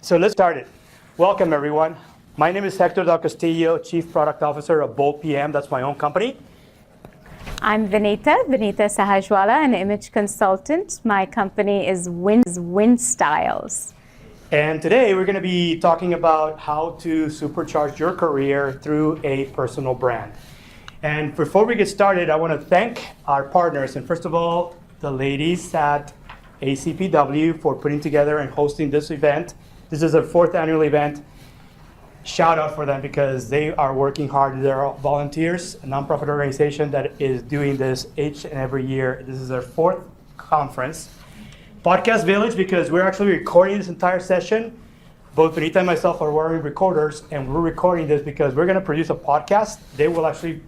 So let's start it. Welcome, everyone. My name is Hector Castillo, Chief Product Officer of BoldPM. That's my own company. I'm Vinita Sahajwala, an image consultant. My company is WinStyles. And today we're going to be talking about how to supercharge your career through a personal brand. And before we get started, I want to thank our partners. And first of all, the ladies at ACPW for putting together and hosting this event. This is our 4th annual event. Shout out for them because they are working hard. They're volunteers, a nonprofit organization that is doing this each and every year. This is their 4th conference. Podcast Village, because we're actually recording this entire session. Both Vinita and myself are wearing recorders, and we're recording this because we're going to produce a podcast. They will actually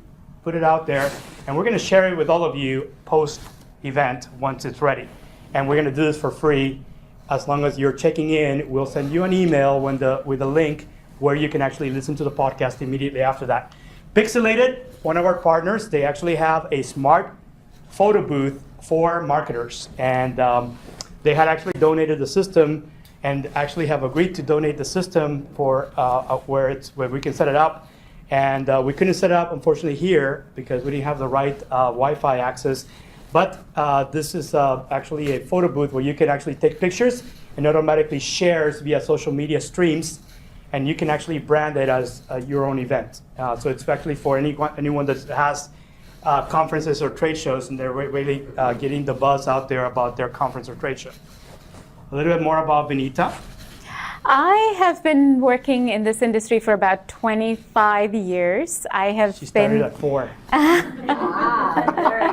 put it out there, and we're going to share it with all of you post-event once it's ready. And we're going to do this for free. As long as you're checking in, we'll send you an email with a link where you can actually listen to the podcast immediately after that. Pixelated, one of our partners, they actually have a smart photo booth for marketers. And they had actually donated the system and actually have agreed to donate the system for where we can set it up. And we couldn't set it up, unfortunately, here because we didn't have the right Wi-Fi access. But this is actually a photo booth where you can actually take pictures and automatically shares via social media streams. And you can actually brand it as your own event. So it's actually for anyone that has conferences or trade shows, and they're really getting the buzz out there about their conference or trade show. A little bit more about Vinita. I have been working in this industry for about 25 years. She started at 4. Very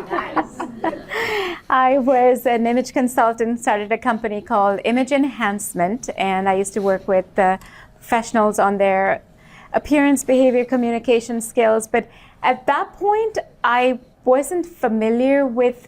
nice. I was an image consultant, started a company called Image Enhancement, and I used to work with professionals on their appearance, behavior, communication skills. But at that point, I wasn't familiar with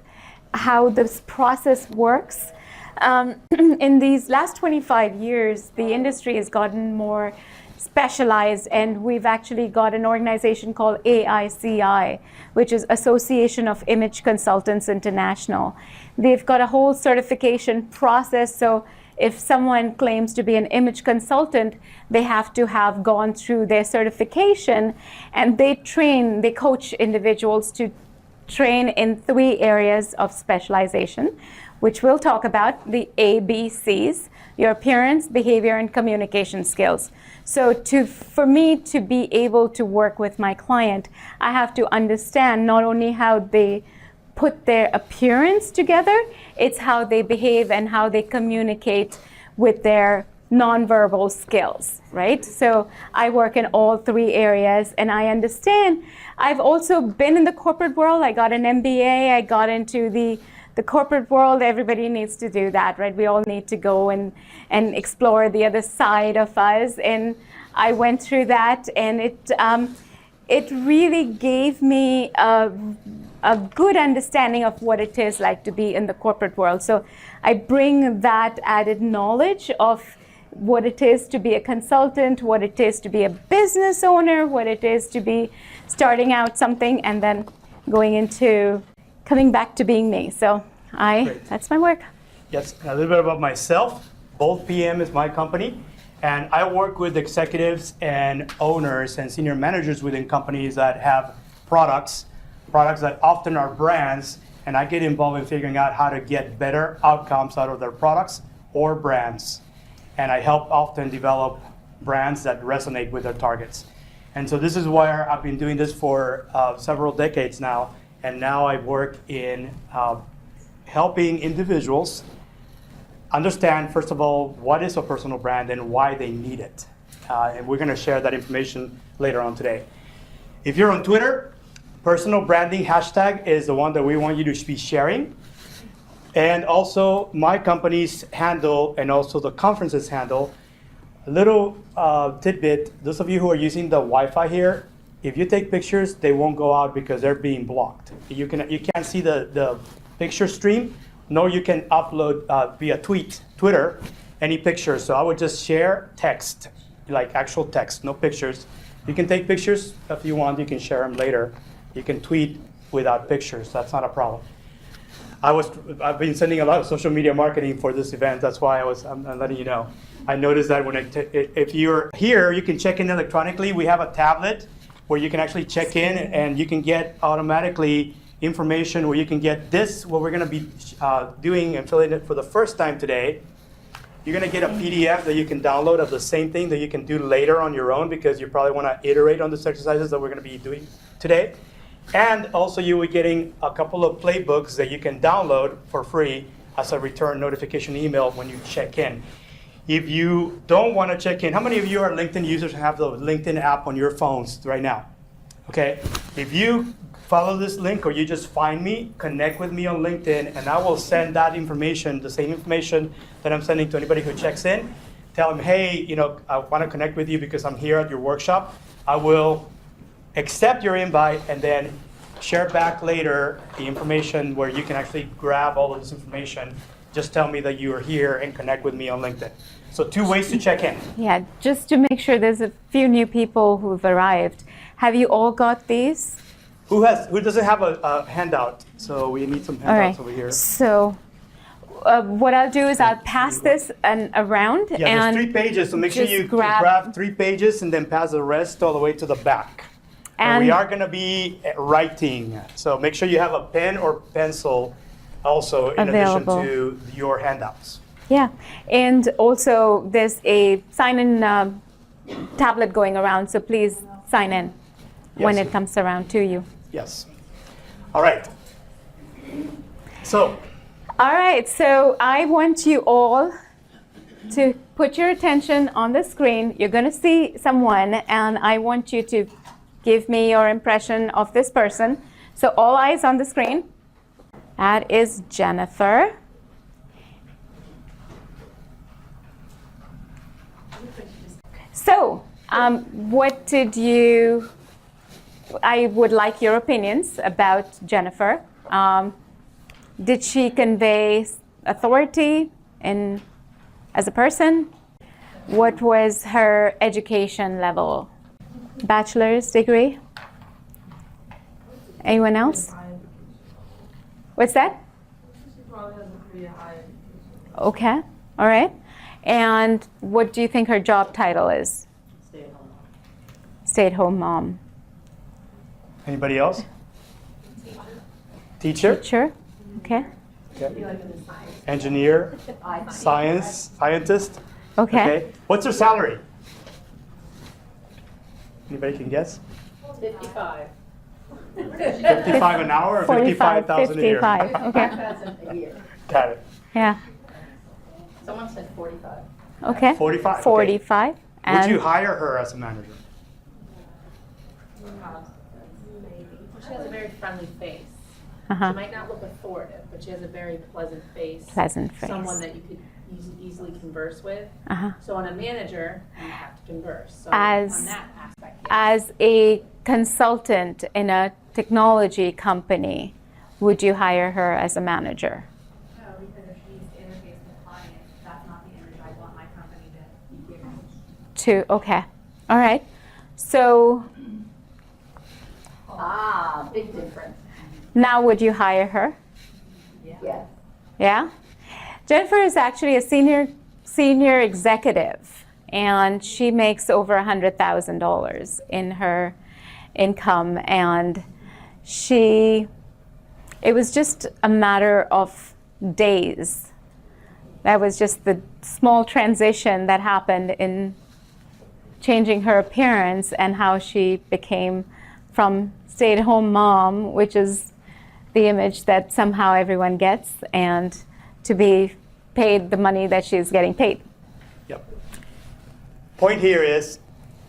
how this process works. In these last 25 years, the industry has gotten more specialized, and we've actually got an organization called AICI, which is Association of Image Consultants International. They've got a whole certification process, so if someone claims to be an image consultant, they have to have gone through their certification, and they coach individuals to train in 3 areas of specialization, which we'll talk about, the ABCs, your appearance, behavior, and communication skills. So for me to be able to work with my client, I have to understand not only how they put their appearance together, it's how they behave and how they communicate with their nonverbal skills, right? So I work in all 3 areas, and I understand. I've also been in the corporate world. I got an MBA. I got into the corporate world. Everybody needs to do that, right? We all need to go and explore the other side of us. And I went through that, and it really gave me a good understanding of what it is like to be in the corporate world. So I bring that added knowledge of what it is to be a consultant, what it is to be a business owner, what it is to be starting out something, and then coming back to being me. So that's my work. Yes, a little bit about myself. BoldPM is my company, and I work with executives and owners and senior managers within companies that have products that often are brands, and I get involved in figuring out how to get better outcomes out of their products or brands. And I help often develop brands that resonate with their targets. And so this is where I've been doing this for several decades now. And now I work in helping individuals understand, first of all, what is a personal brand and why they need it. And we're going to share that information later on today. If you're on Twitter, personal branding hashtag is the one that we want you to be sharing. And also my company's handle and also the conference's handle. A little tidbit, those of you who are using the Wi-Fi here, if you take pictures, they won't go out because they're being blocked. You can't see the picture stream, nor you can upload via Twitter any pictures. So I would just share text, like actual text, no pictures. You can take pictures if you want, you can share them later. You can tweet without pictures, that's not a problem. I've been sending a lot of social media marketing for this event. That's why I'm letting you know. I noticed that when if you're here, you can check in electronically. We have a tablet where you can actually check in and you can get automatically information where you can get this, what we're going to be doing and filling it for the first time today. You're going to get a PDF that you can download of the same thing that you can do later on your own because you probably want to iterate on these exercises that we're going to be doing today. And also you will be getting a couple of playbooks that you can download for free as a return notification email when you check in. If you don't want to check in, how many of you are LinkedIn users and have the LinkedIn app on your phones right now? Okay, if you follow this link or you just find me, connect with me on LinkedIn, and I will send that information, the same information that I'm sending to anybody who checks in. Tell them, hey, I want to connect with you because I'm here at your workshop. I will accept your invite and then share back later the information where you can actually grab all of this information. Just tell me that you are here and connect with me on LinkedIn. So 2 ways to check in. Yeah, just to make sure there's a few new people who've arrived. Have you all got these? Who doesn't have a handout? So we need some handouts over here. So what I'll do is I'll pass this around. Yeah, and there's 3 pages, so make sure you grab 3 pages and then pass the rest all the way to the back. And we are going to be writing, so make sure you have a pen or pencil also in available. Addition to your handouts. Yeah, and also there's a sign-in tablet going around, so please sign in when it comes around to you. Yes. All right. So I want you all to put your attention on the screen. You're going to see someone, and I want you to give me your impression of this person. So all eyes on the screen. That is Jennifer. So, I would like your opinions about Jennifer. Did she convey authority as a person? What was her education level? Bachelor's degree? Anyone else? What's that? She probably has a pretty high. Okay, all right. And what do you think her job title is? Stay-at-home mom. Stay-at-home mom. Anybody else? Teacher? Teacher, okay. Engineer? Scientist? Okay. What's her salary? Anybody can guess? 55. 55 an hour or 55,000 a year? 55, okay. 5,000 a year. Got it. Yeah, Someone said 45. okay. 45? Okay. 45. Would you hire her as a manager? She has a very friendly face. Uh-huh. She might not look authoritative, but she has a very pleasant face. Pleasant face. Someone that you could easily converse with. Uh-huh. So on a manager, you have to converse. So As- on that aspect, yes. As a consultant in a technology company, would you hire her as a manager? No, because if she's interfacing with clients, that's not the image I want my company to give. Okay, all right. So Big difference. now would you hire her? Yes. Yeah? Jennifer is actually a senior executive, and she makes over $100,000 in her income, and it was just a matter of days. That was just the small transition that happened in changing her appearance and how she became from stay-at-home mom, which is the image that somehow everyone gets, and to be paid the money that she's getting paid. Yep. Point here is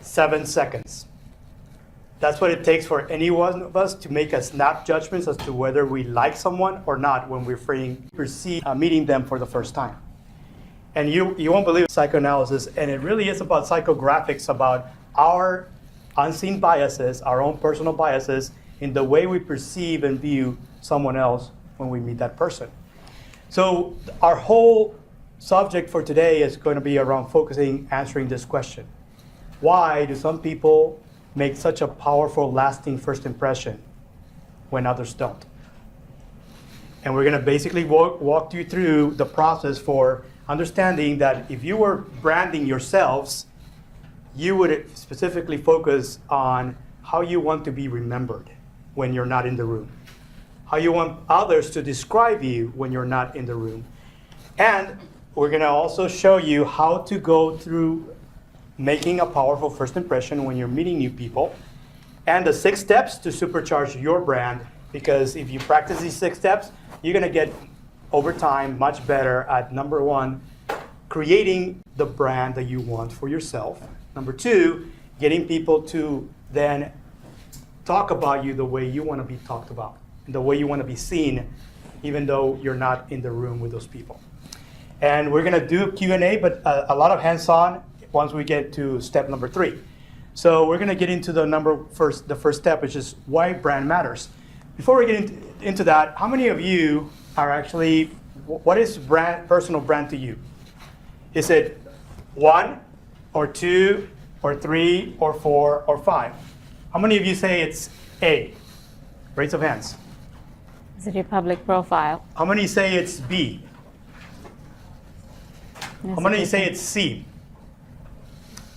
7 seconds. That's what it takes for any one of us to make a snap judgment as to whether we like someone or not when we're meeting them for the first time. And you won't believe psychoanalysis, and it really is about psychographics, about our unseen biases, our own personal biases, in the way we perceive and view someone else when we meet that person. So our whole subject for today is going to be around answering this question. Why do some people make such a powerful, lasting first impression when others don't? And we're going to basically walk you through the process for understanding that if you were branding yourselves, you would specifically focus on how you want to be remembered when you're not in the room, how you want others to describe you when you're not in the room. And we're going to also show you how to go through making a powerful first impression when you're meeting new people, and the 6 steps to supercharge your brand, because if you practice these 6 steps, you're going to get over time much better at, number 1, creating the brand that you want for yourself. Number 2, getting people to then talk about you the way you want to be talked about, and the way you want to be seen, even though you're not in the room with those people. And we're going to do Q&A, but a lot of hands-on once we get to step number 3. So we're going to get into the first step, which is why brand matters. Before we get into that, how many of you are actually, what is personal brand to you? Is it 1 or 2 or 3 or 4 or 5? How many of you say it's A? Raise of hands. Is it your public profile? How many say it's B? How many of you say it's C?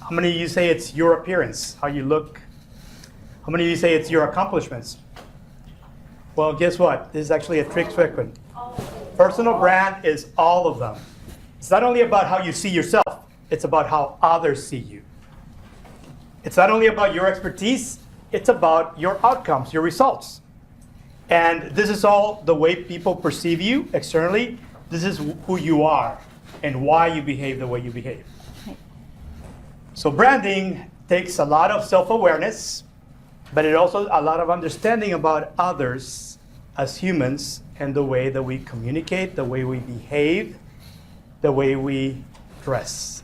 How many of you say it's your appearance, how you look? How many of you say it's your accomplishments? Well, guess what? This is actually a trick question. Personal brand is all of them. It's not only about how you see yourself, it's about how others see you. It's not only about your expertise, it's about your outcomes, your results. And this is all the way people perceive you externally. This is who you are and why you behave the way you behave. So branding takes a lot of self-awareness, but it also a lot of understanding about others as humans and the way that we communicate, the way we behave, the way we dress.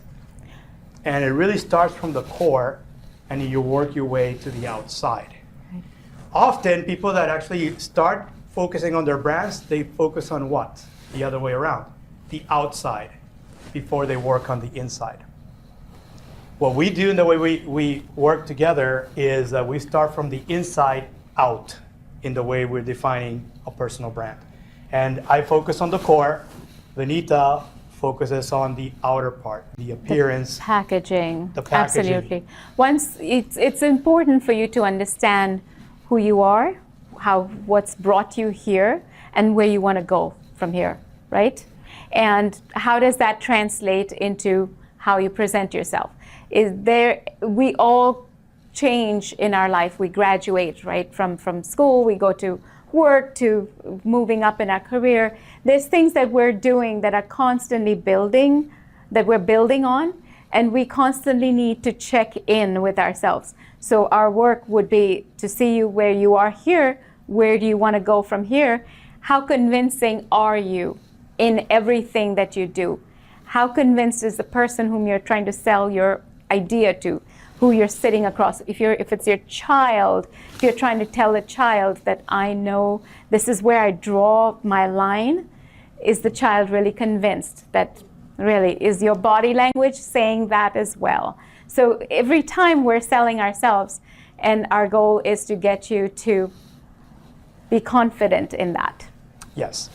And it really starts from the core, and you work your way to the outside. Right. Often, people that actually start focusing on their brands, they focus on what? The other way around, the outside, before they work on the inside. What we do in the way we work together is we start from the inside out in the way we're defining a personal brand. And I focus on the core. Vinita focuses on the outer part, the appearance. The packaging. Absolutely. Once it's important for you to understand who you are, what's brought you here, and where you want to go from here, right? And how does that translate into how you present yourself? We all change in our life. We graduate, right? From school, we go to work, to moving up in our career. There's things that we're doing that are constantly building, that we're building on, and we constantly need to check in with ourselves. So our work would be to see you where you are here, where do you want to go from here? How convincing are you in everything that you do? How convinced is the person whom you're trying to sell your idea to, who you're sitting across? If it's your child, if you're trying to tell a child that I know this is where I draw my line, is the child really convinced? That really is your body language saying that as well? So every time we're selling ourselves, and our goal is to get you to be confident in that. Yes.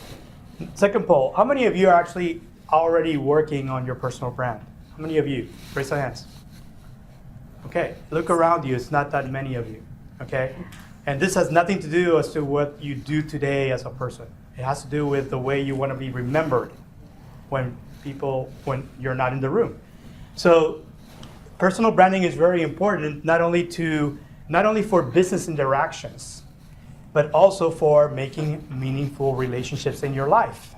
Second poll, how many of you are actually already working on your personal brand? How many of you? Raise your hands. Okay, look around you, it's not that many of you, okay? And this has nothing to do as to what you do today as a person. It has to do with the way you want to be remembered when you're not in the room. So personal branding is very important, not only for business interactions, but also for making meaningful relationships in your life.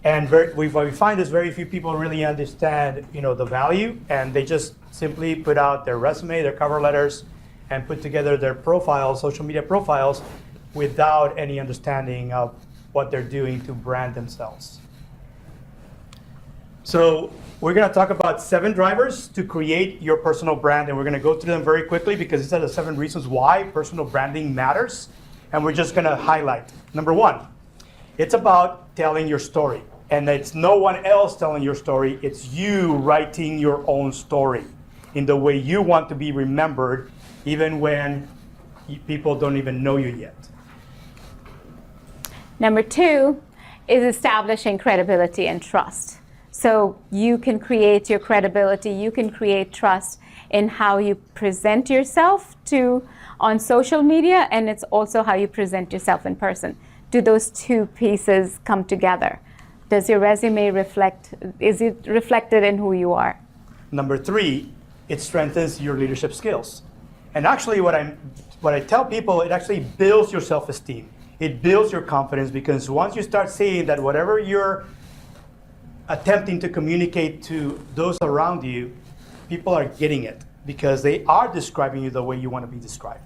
And what we find is very few people really understand, the value, and they just simply put out their resume, their cover letters, and put together their profiles, social media profiles, without any understanding of what they're doing to brand themselves. So we're going to talk about 7 drivers to create your personal brand, and we're going to go through them very quickly because these are the 7 reasons why personal branding matters, and we're just going to highlight. Number 1, it's about telling your story. And it's no one else telling your story, it's you writing your own story in the way you want to be remembered, even when people don't even know you yet. Number 2 is establishing credibility and trust. So you can create your credibility, you can create trust in how you present yourself on social media, and it's also how you present yourself in person. Do those two pieces come together? Does your resume is it reflected in who you are? Number 3, it strengthens your leadership skills. And actually what I tell people, it actually builds your self-esteem. It builds your confidence, because once you start seeing that whatever you're attempting to communicate to those around you, people are getting it because they are describing you the way you want to be described.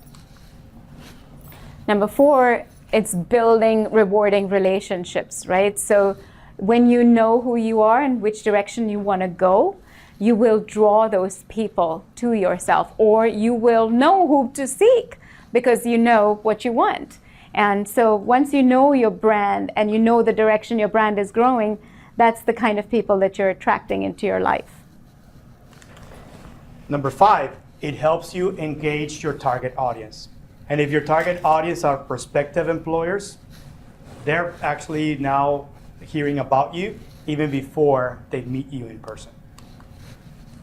Number 4, it's building rewarding relationships, right? So when you know who you are and which direction you want to go, you will draw those people to yourself, or you will know who to seek because you know what you want. And so once you know your brand and you know the direction your brand is growing, that's the kind of people that you're attracting into your life. Number 5, it helps you engage your target audience. And if your target audience are prospective employers, they're actually now hearing about you even before they meet you in person.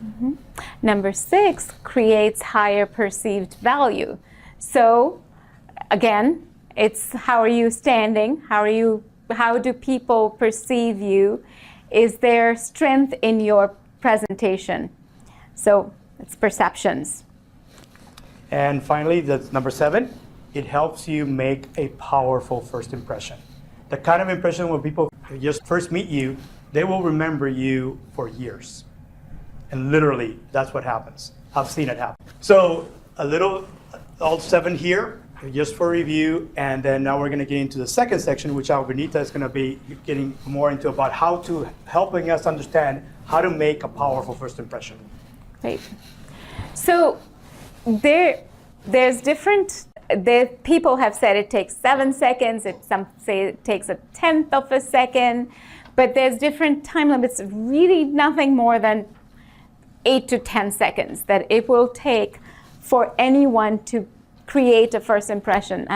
Mm-hmm. Number 6, creates higher perceived value. So again, it's how are you standing? How do people perceive you? Is there strength in your presentation? So it's perceptions. And finally, that's number 7, it helps you make a powerful first impression. The kind of impression when people just first meet you, they will remember you for years. And literally, that's what happens. I've seen it happen. So all 7 here, just for review, and then now we're going to get into the second section, which our Vinita is going to be getting more into about helping us understand how to make a powerful first impression. Great. So there's different. People have said it takes 7 seconds. Some say it takes 1/10 of a second, but there's different time limits. Really, nothing more than 8 to 10 seconds that it will take for anyone to create a first impression.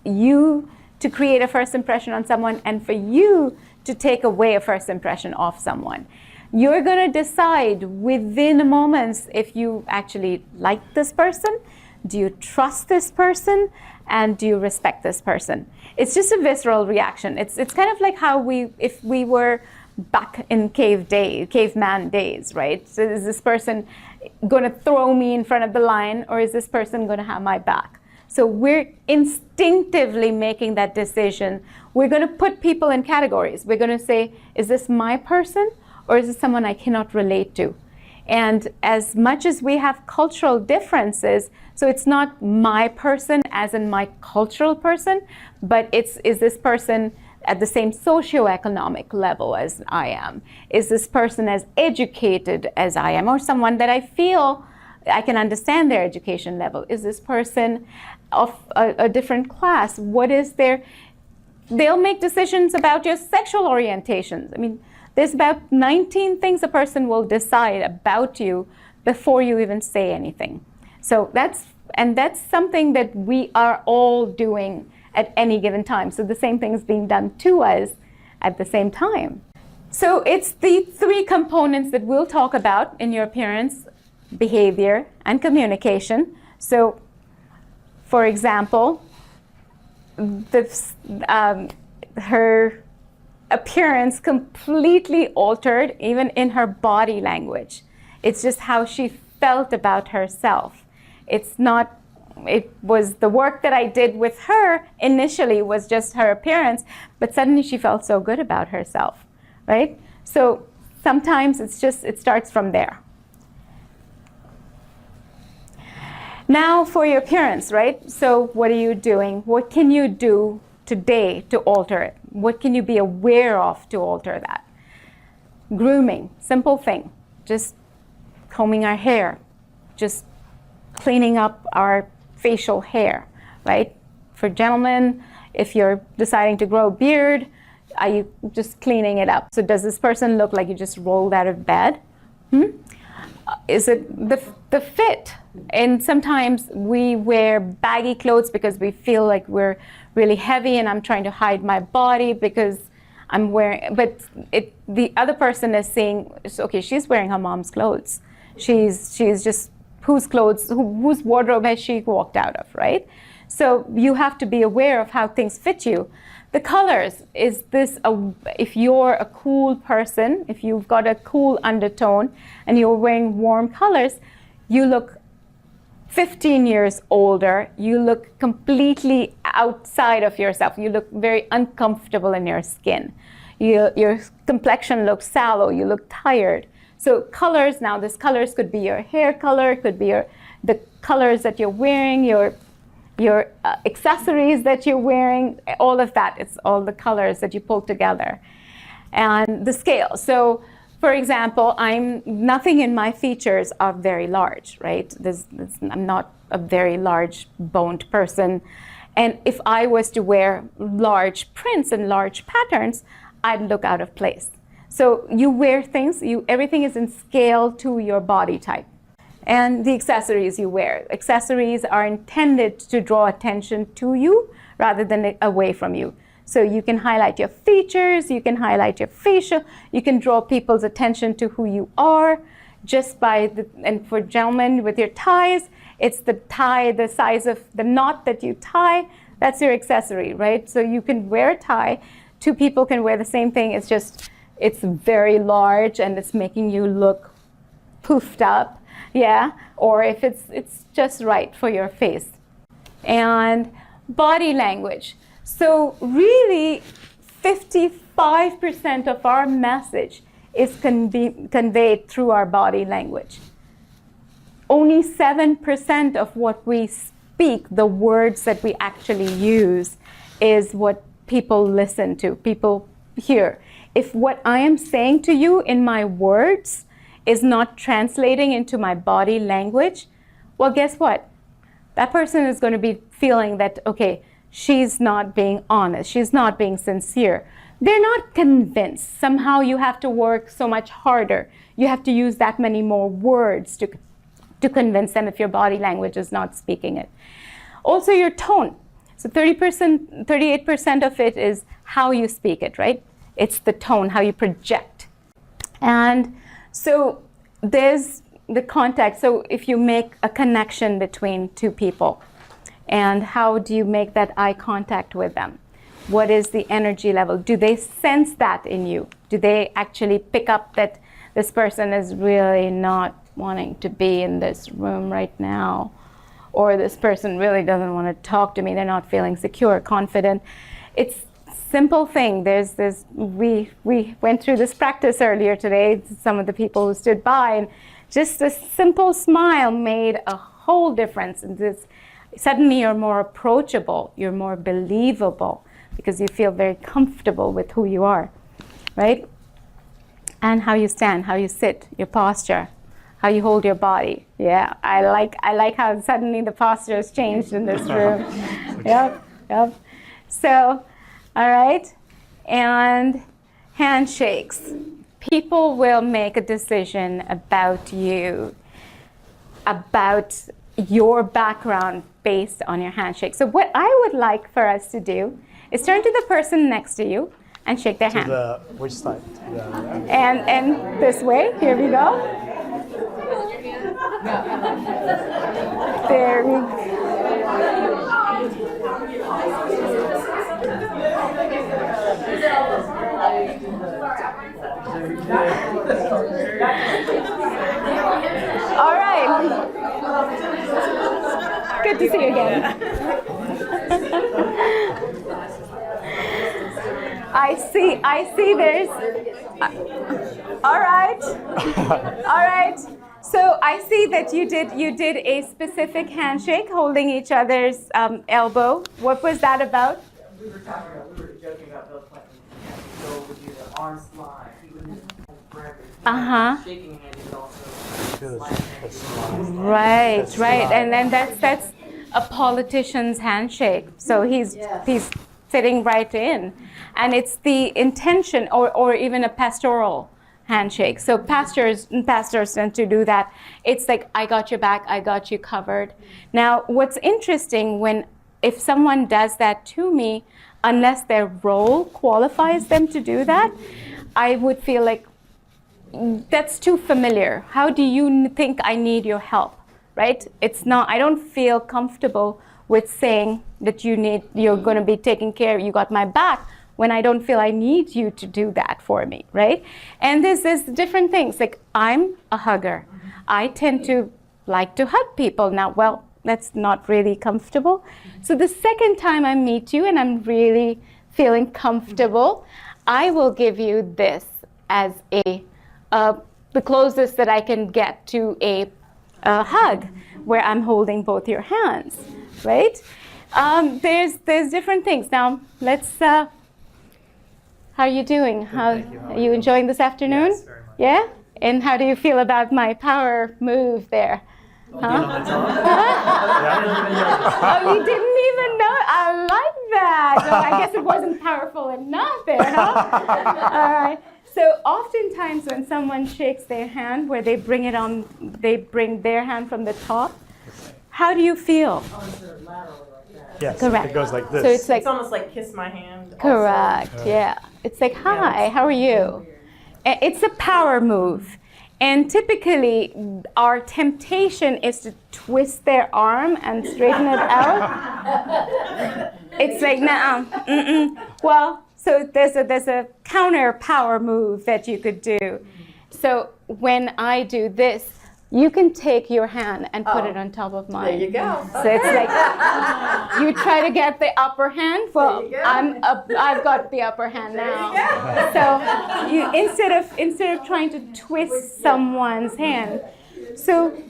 You to create a first impression on someone, and for you to take away a first impression of someone. You're going to decide within moments if you actually like this person, do you trust this person, and do you respect this person. It's just a visceral reaction. It's kind of like how if we were back in caveman days, right? So is this person going to throw me in front of the lion, or is this person going to have my back? So we're instinctively making that decision. We're going to put people in categories. We're going to say, is this my person, or is it someone I cannot relate to? And as much as we have cultural differences, so it's not my person as in my cultural person, but is this person at the same socioeconomic level as I am? Is this person as educated as I am, or someone that I feel I can understand their education level? Is this person of a different class? They'll make decisions about your sexual orientations. I mean, there's about 19 things a person will decide about you before you even say anything. So that's something that we are all doing at any given time. So the same thing is being done to us at the same time. So it's the 3 components that we'll talk about in your appearance, behavior, and communication. So, for example, her appearance completely altered, even in her body language. It's just how she felt about herself. It was the work that I did with her initially was just her appearance, but suddenly she felt so good about herself, right? So sometimes it starts from there. Now for your appearance, right? So what are you doing? What can you do today to alter it? What can you be aware of to alter that? Grooming, simple thing. Just combing our hair, just cleaning up our facial hair, right? For gentlemen, if you're deciding to grow a beard, are you just cleaning it up? So does this person look like you just rolled out of bed? Is it the fit? And sometimes we wear baggy clothes because we feel like we're really heavy and I'm trying to hide my body because I'm wearing, but the other person is saying, okay, she's wearing her mom's clothes. She's just, whose wardrobe has she walked out of, right? So you have to be aware of how things fit you. The colors, if you're a cool person, if you've got a cool undertone and you're wearing warm colors, you look 15 years older, you look completely outside of yourself. You look very uncomfortable in your skin. Your complexion looks sallow, you look tired. So colors, now this colors could be your hair color, could be the colors that you're wearing, your accessories that you're wearing, all of that. It's all the colors that you pull together. And the scale. So for example, nothing in my features are very large, right? I'm not a very large boned person. And if I was to wear large prints and large patterns, I'd look out of place. So you wear things, everything is in scale to your body type. And the accessories you wear. Accessories are intended to draw attention to you rather than away from you. So you can highlight your features, you can highlight your facial, you can draw people's attention to who you are just by and for gentlemen with your ties, it's the tie, the size of the knot that you tie, that's your accessory, right? So you can wear a tie, two people can wear the same thing, it's very large and it's making you look poofed up, yeah? Or if it's just right for your face. And body language. So really, 55% of our message is conveyed through our body language. Only 7% of what we speak, the words that we actually use, is what people listen to, people hear. If what I am saying to you in my words is not translating into my body language, well, guess what? That person is going to be feeling that, okay, she's not being honest, she's not being sincere. They're not convinced. Somehow you have to work so much harder. You have to use that many more words to convince them if your body language is not speaking it. Also your tone. So 38% of it is how you speak it, right? It's the tone, how you project. And so there's the contact. So if you make a connection between two people, and how do you make that eye contact with them? What is the energy level? Do they sense that in you? Do they actually pick up that this person is really not wanting to be in this room right now? Or this person really doesn't want to talk to me. They're not feeling secure, confident. It's a simple thing. We went through this practice earlier today, some of the people who stood by, and just a simple smile made a whole difference in this. Suddenly you're more approachable, you're more believable because you feel very comfortable with who you are, right? And how you stand, how you sit, your posture, how you hold your body. Yeah, I like how suddenly the posture has changed in this room. Yep. So, all right, and handshakes. People will make a decision about you, about your background based on your handshake. So what I would like for us to do is turn to the person next to you and shake their hand. Which side? And this way. Here we go. There we go. All right. Good to see you again. I see there's, all right. So I see that you did a specific handshake holding each other's elbow. What was that about? We were joking about Bill Clinton. Bill would do the arm slide. He would just hold forever. Shaking hand is also sliding. Right. And then that's a politician's handshake. So he's fitting right in. And it's the intention, or even a pastoral handshake. So pastors tend to do that. It's like, I got your back, I got you covered. Now, what's interesting if someone does that to me, unless their role qualifies them to do that, I would feel like that's too familiar. How do you think I need your help, right? It's not, I don't feel comfortable with saying that you're going to be taking care, you got my back, when I don't feel I need you to do that for me, right? And there's different things. Like, I'm a hugger. I tend to like to hug people. Now, well, that's not really comfortable. So the second time I meet you and I'm really feeling comfortable, I will give you this as the closest that I can get to a hug, where I'm holding both your hands, right? There's different things. Now, let's, how are you doing? Are you enjoying this afternoon? Yes, very much. Yeah? And how do you feel about my power move there? Huh? Oh, you didn't even know? I like that. Well, I guess it wasn't powerful enough there, huh? All right. So oftentimes when someone shakes their hand, where they bring their hand from the top, how do you feel? Oh, it's laterally like that. Yes, Correct. it goes like this. So it's like, It's almost like kiss my hand. correct, yeah. It's like, hi, how are you? It's a power move. And typically, our temptation is to twist their arm and straighten it out. It's like, nah, well, so there's a counter power move that you could do. So when I do this, you can take your hand and put it on top of mine. There you go. So it's like, you try to get the upper hand. Well, There you go. I've got the upper hand now. So you instead of trying to twist someone's hand. So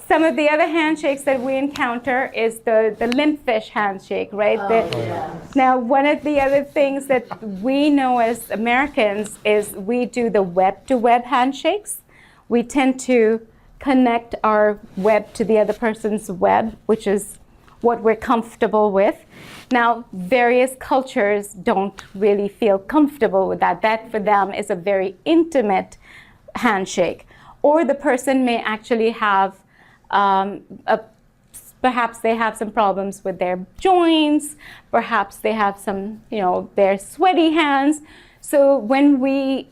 some of the other handshakes that we encounter is the limp fish handshake, right? Now, one of the other things that we know as Americans is we do the web-to-web handshakes. We tend to connect our web to the other person's web, which is what we're comfortable with. Now, various cultures don't really feel comfortable with that. That for them is a very intimate handshake. Or the person may actually have, perhaps they have some problems with their joints, perhaps they have some, they're sweaty hands. So when we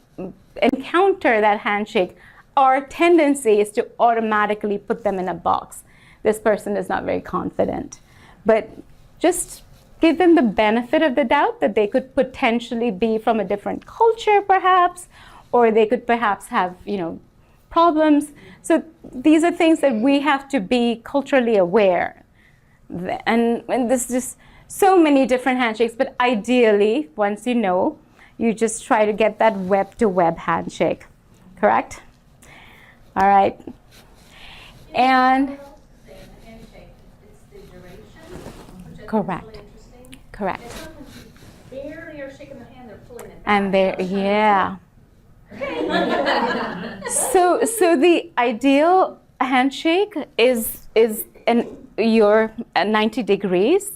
encounter that handshake, our tendency is to automatically put them in a box. This person is not very confident. But just give them the benefit of the doubt that they could potentially be from a different culture, perhaps, or they could perhaps have, problems. So these are things that we have to be culturally aware. And there's just so many different handshakes, but ideally, once you just try to get that web-to-web handshake, correct? All right. And correct. Correct. Barely are shaking the hand, they're pulling it back. And there, yeah. So the ideal handshake is you're at 90 degrees.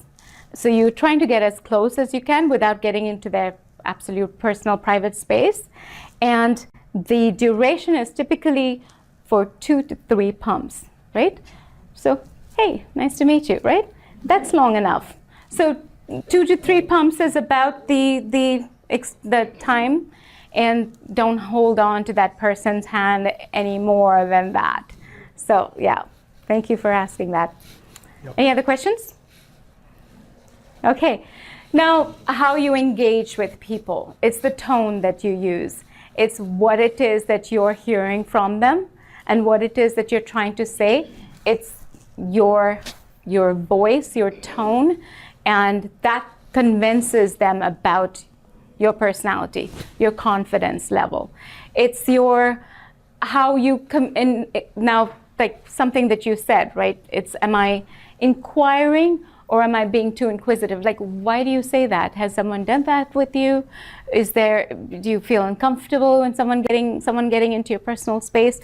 So you're trying to get as close as you can without getting into their absolute personal private space. And the duration is typically for 2 to 3 pumps, right? So, hey, nice to meet you, right? That's long enough. So 2 to 3 pumps is about the time, and don't hold on to that person's hand any more than that. So, yeah, thank you for asking that. Yep. Any other questions? Okay. Now, how you engage with people. It's the tone that you use. It's what it is that you're hearing from them and what it is that you're trying to say. It's your voice, your tone, and that convinces them about your personality, your confidence level. It's how you come in. Now, like something that you said, right? It's, am I inquiring or am I being too inquisitive? Like, why do you say that? Has someone done that with you? Do you feel uncomfortable when someone getting into your personal space?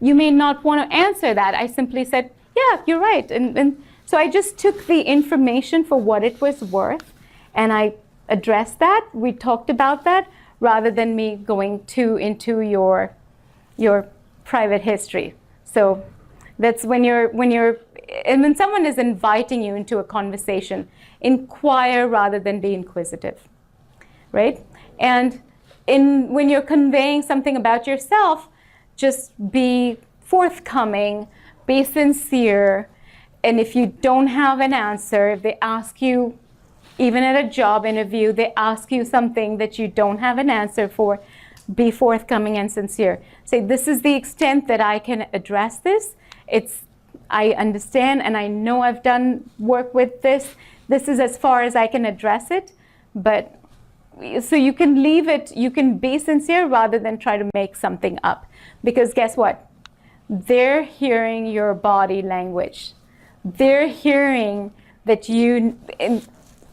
You may not want to answer that. I simply said, yeah, you're right. And so I just took the information for what it was worth, and I addressed that. We talked about that rather than me going into your private history. So that's when you're and when someone is inviting you into a conversation, inquire rather than be inquisitive, right? And when you're conveying something about yourself, just be forthcoming, be sincere, and if you don't have an answer, if they ask you, even at a job interview, they ask you something that you don't have an answer for, be forthcoming and sincere. Say, this is the extent that I can address this. I understand and I know I've done work with this. This is as far as I can address it. But so you can leave it, you can be sincere rather than try to make something up. Because guess what? They're hearing your body language. They're hearing that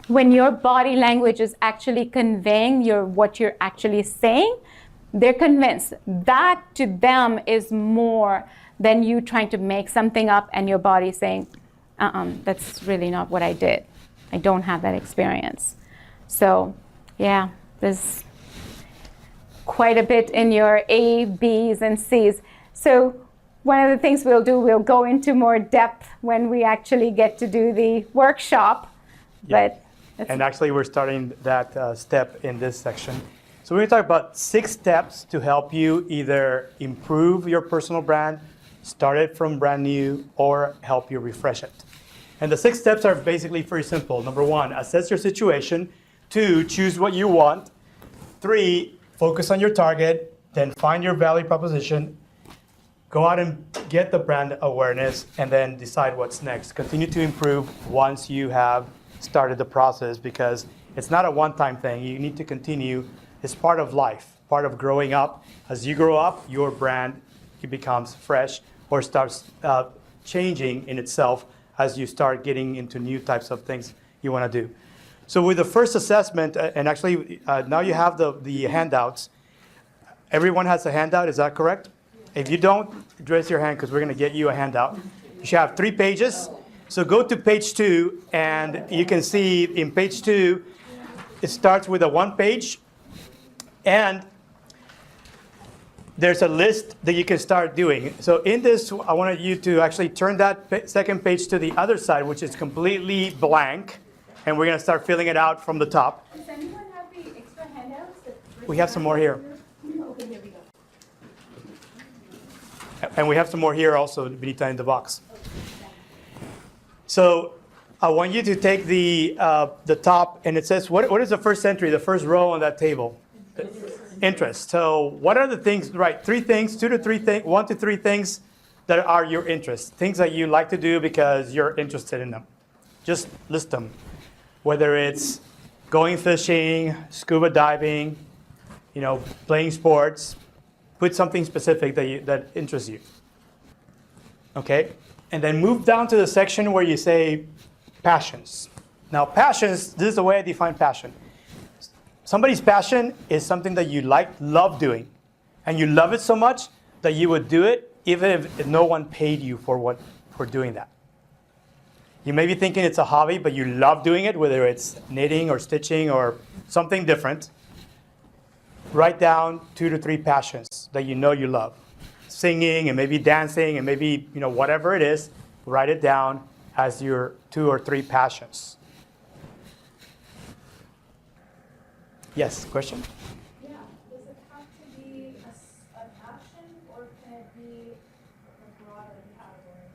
when your body language is actually conveying what you're actually saying, they're convinced. That to them is more than you trying to make something up and your body saying, that's really not what I did. I don't have that experience. So yeah, there's quite a bit in your A, B's, and C's. So one of the things we'll go into more depth when we actually get to do the workshop. Yeah. And actually, we're starting that step in this section. So we're going to talk about 6 steps to help you either improve your personal brand, start it from brand new, or help you refresh it. And the 6 steps are basically very simple. Number 1, assess your situation. 2, choose what you want. 3, focus on your target. Then find your value proposition. Go out and get the brand awareness, and then decide what's next. Continue to improve once you have started the process, because it's not a one-time thing. You need to continue. It's part of life, part of growing up. As you grow up, your brand becomes fresh or starts changing in itself as you start getting into new types of things you want to do. So with the first assessment, and actually now you have the handouts. Everyone has a handout, is that correct? If you don't, raise your hand because we're going to get you a handout. You should have 3 pages. So go to page 2, and you can see in page 2, it starts with a 1 page, and there's a list that you can start doing. So in this, I wanted you to actually turn that second page to the other side, which is completely blank, and we're going to start filling it out from the top. Does anyone have the extra handouts? We have some more here. Okay, here we go. And we have some more here also, Vinita, in the box. So I want you to take the top, and it says, what is the first entry, the first row on that table? Interest. So what are the things, right, 3 things, 2 to 3 things, 1 to 3 things that are your interests, things that you like to do because you're interested in them. Just list them. Whether it's going fishing, scuba diving, playing sports, put something specific that interests you. Okay? And then move down to the section where you say passions. Now, passions, this is the way I define passion. Somebody's passion is something that you love doing. And you love it so much that you would do it even if no one paid you for doing that. You may be thinking it's a hobby, but you love doing it, whether it's knitting or stitching or something different. Write down 2 to 3 passions that you know you love. Singing and maybe dancing and maybe, whatever it is, write it down as your 2 or 3 passions. Yes, question? Yeah, does it have to be a passion, or can it be a broader category?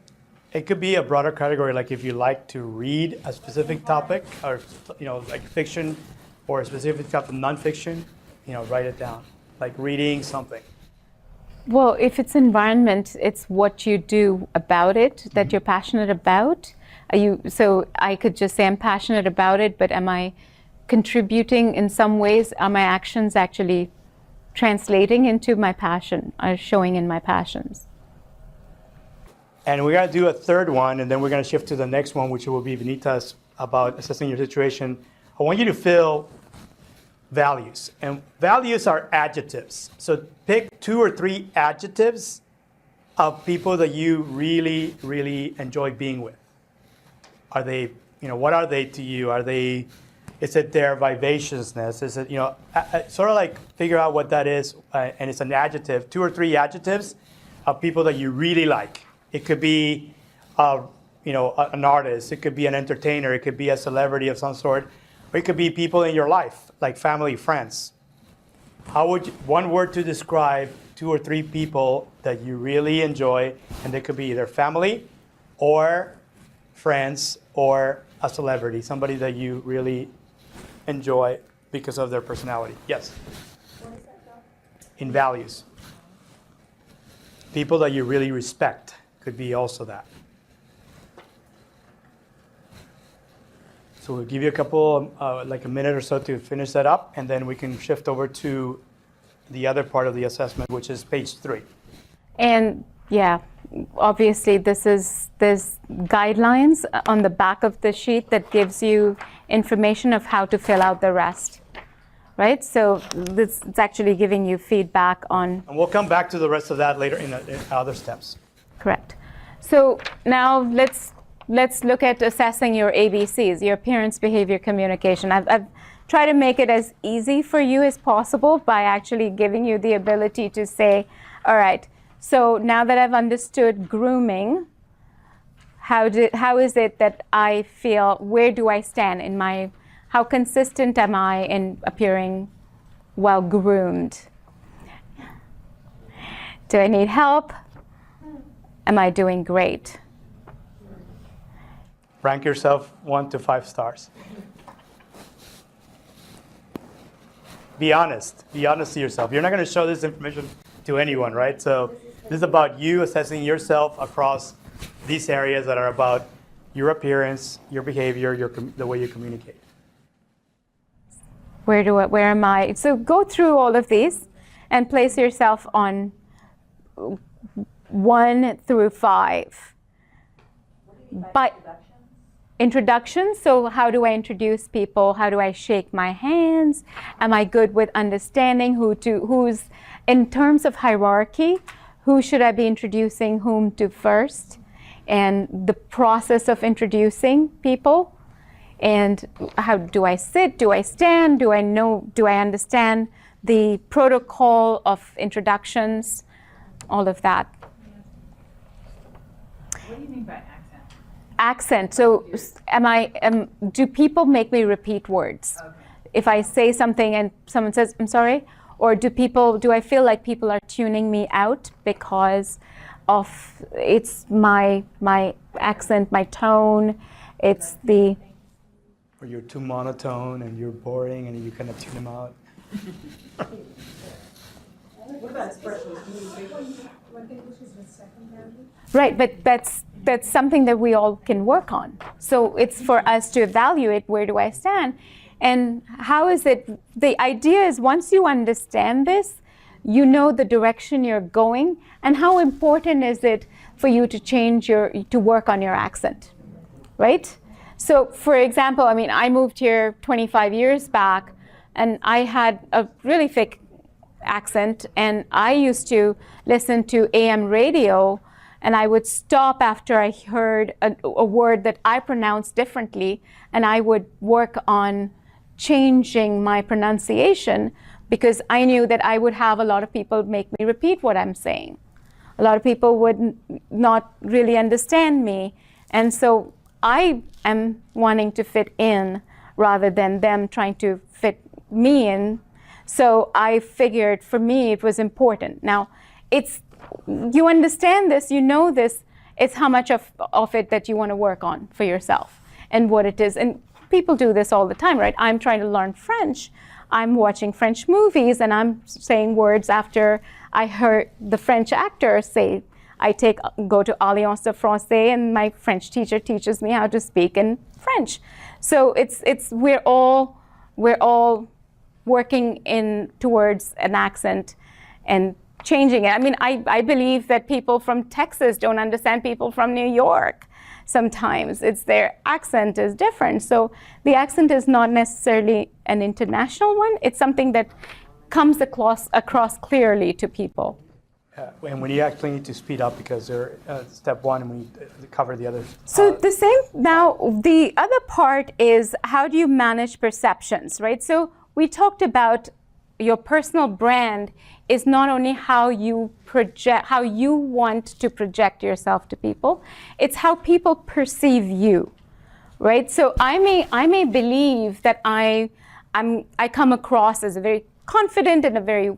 It could be a broader category, like if you like to read a specific topic, or like fiction, or a specific type of nonfiction, write it down, like reading something. Well, if it's environment, it's what you do about it that you're passionate about. So I could just say I'm passionate about it, but am I contributing in some ways? Are my actions actually translating into my passion, or showing in my passions? And we're going to do a third one, and then we're going to shift to the next one, which will be Vinita's about assessing your situation. I want you to fill values. And values are adjectives. So pick 2 or 3 adjectives of people that you really, really enjoy being with. Are they, what are they to you? Is it their vivaciousness? Is it, sort of like figure out what that is, and it's an adjective, 2 or 3 adjectives of people that you really like. It could be an artist, it could be an entertainer, it could be a celebrity of some sort, or it could be people in your life, like family, friends. How would one word to describe 2 or 3 people that you really enjoy, and they could be either family or friends or a celebrity, somebody that you really enjoy because of their personality? Yes? What is that, Phil? In values. People that you really respect could be also that. So we'll give you a couple, like a minute or so to finish that up, and then we can shift over to the other part of the assessment, which is page 3. And yeah, obviously there's guidelines on the back of the sheet that gives you information of how to fill out the rest, right? So it's actually giving you feedback on. And we'll come back to the rest of that later in other steps. Correct. So now let's look at assessing your ABCs, your appearance, behavior, communication. I've tried to make it as easy for you as possible by actually giving you the ability to say, all right, so now that I've understood grooming, how is it that I feel, where do I stand in how consistent am I in appearing well groomed? Do I need help? Am I doing great? Rank yourself 1 to 5 stars. Be honest. Be honest to yourself. You're not going to show this information to anyone, right? So this is about you assessing yourself across these areas that are about your appearance, your behavior, the way you communicate. Where am I? So go through all of these and place yourself on 1 through 5. But introductions, so how do I introduce people? How do I shake my hands? Am I good with understanding who's, in terms of hierarchy, who should I be introducing whom to first? And the process of introducing people. And how do I sit? Do I stand? Do I understand the protocol of introductions? All of that. What do you mean by accent? Accent. So do people make me repeat words? Okay. If I say something and someone says, I'm sorry, or do I feel like people are tuning me out because of it's my accent, my tone, it's the... Or you're too monotone and you're boring and you kind of tune them out. What about expressions? Right, but that's something that we all can work on. So it's for us to evaluate, where do I stand? And how is it, the idea is once you understand this, you know the direction you're going, and how important is it for you to work on your accent, right? So for example, I moved here 25 years back, and I had a really thick accent, and I used to listen to AM radio, and I would stop after I heard a word that I pronounced differently, and I would work on changing my pronunciation because I knew that I would have a lot of people make me repeat what I'm saying. A lot of people would not really understand me, and so I am wanting to fit in rather than them trying to fit me in. So I figured for me it was important. Now, you understand this, you know this, it's how much of it that you want to work on for yourself and what it is. And people do this all the time, right? I'm trying to learn French. I'm watching French movies and I'm saying words after I heard the French actor say. I go to Alliance de Français and my French teacher teaches me how to speak in French. So we're all working towards an accent and changing it. I believe that people from Texas don't understand people from New York. Sometimes it's their accent is different. So the accent is not necessarily an international one. It's something that comes across clearly to people. And when you actually need to speed up because they're step 1 and we cover the others. So the same, now the other part is how do you manage perceptions, right? So we talked about your personal brand is not only how you project, how you want to project yourself to people, it's how people perceive you, right? So I may believe that I come across as a very confident and a very